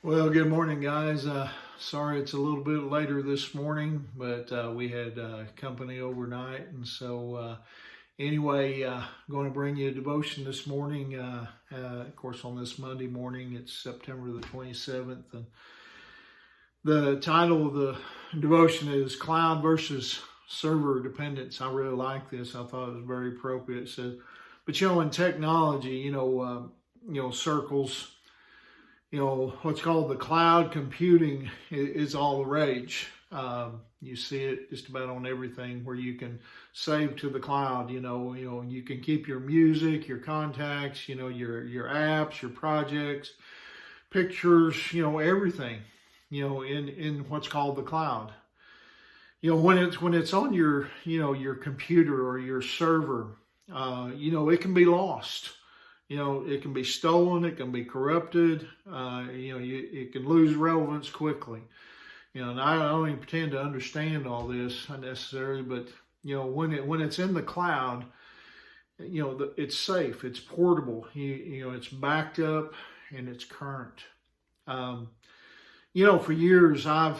Well, good morning, guys. Sorry it's a little bit later this morning, but we had company overnight. And so, anyway, going to bring you a devotion this morning. Of course, on this Monday morning, it's September the 27th. And the title of the devotion is Cloud versus Server Dependence. I really like this. I thought it was very appropriate. So, but in technology, circles, what's called the cloud computing is all the rage. You see it just about on everything where you can save to the cloud. You can keep your music, your contacts, your apps, your projects, pictures, everything, in what's called the cloud. When it's on your computer or your server, it can be lost. It can be stolen, it can be corrupted, it can lose relevance quickly. And I don't even pretend to understand all this unnecessarily, but, when it's in the cloud, it's safe, it's portable, it's backed up and it's current. For years I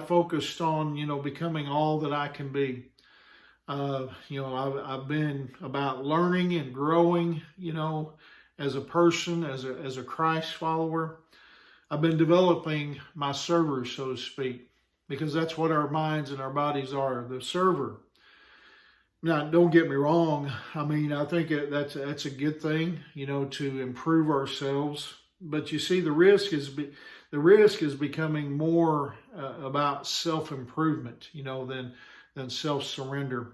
focused on, becoming all that I can be. I've been about learning and growing, as a person, as a Christ follower. I've been developing my server, so to speak, because that's what our minds and our bodies are, the server. Now, don't get me wrong. I think that's a good thing, to improve ourselves. But you see, the risk is becoming more about self-improvement, than self-surrender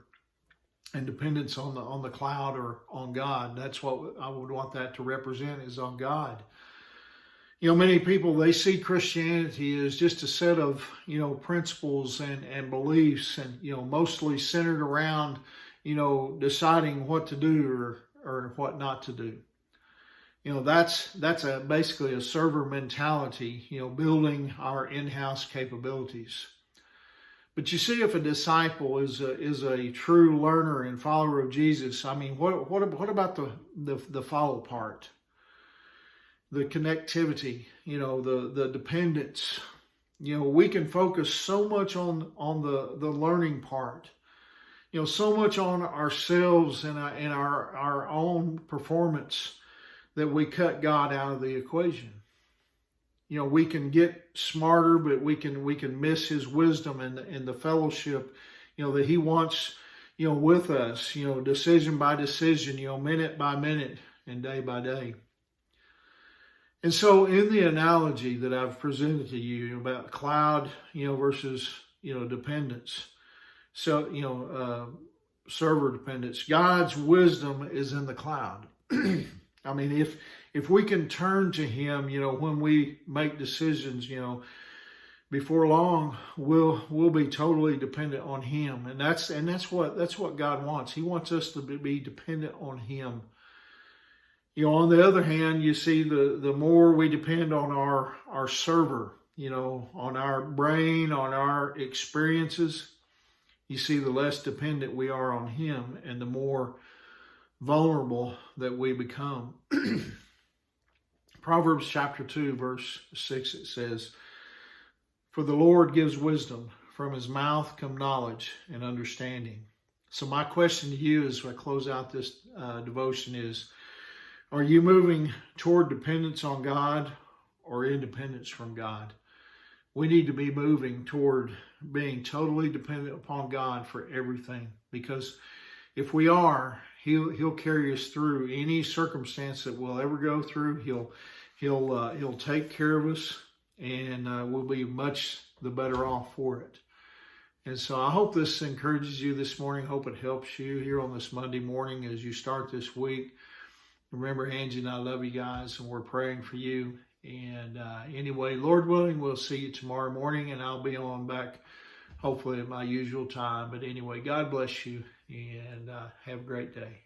and dependence on the cloud or on God. That's what I would want that to represent, is on God. Many people, they see Christianity as just a set of, principles and beliefs, and, mostly centered around, deciding what to do or what not to do. That's basically a server mentality, building our in-house capabilities. But you see, if a disciple is a true learner and follower of Jesus, what about the follow part? The connectivity, the dependence. We can focus so much on the learning part, so much on ourselves and our own performance, that we cut God out of the equation. We can get smarter, but we can miss His wisdom and the fellowship, that He wants, with us, decision by decision, minute by minute and day by day. And so, in the analogy that I've presented to you about cloud, versus, dependence, so, server dependence, God's wisdom is in the cloud. If we can turn to Him, when we make decisions, before long, we'll be totally dependent on Him, and that's what God wants. He wants us to be dependent on Him. On the other hand, you see, the more we depend on our server, on our brain, on our experiences, you see, the less dependent we are on Him, and the more vulnerable that we become. Proverbs chapter 2, verse 6, it says, "For the Lord gives wisdom, from His mouth come knowledge and understanding." So my question to you as I close out this devotion is, are you moving toward dependence on God or independence from God? We need to be moving toward being totally dependent upon God for everything, because if we are, He'll carry us through any circumstance that we'll ever go through. He'll take care of us, and we'll be much the better off for it. And so I hope this encourages you this morning. Hope it helps you here on this Monday morning as you start this week. Remember, Angie and I love you guys, and we're praying for you. And anyway, Lord willing, we'll see you tomorrow morning, and I'll be on back hopefully at my usual time. But anyway, God bless you, and have a great day.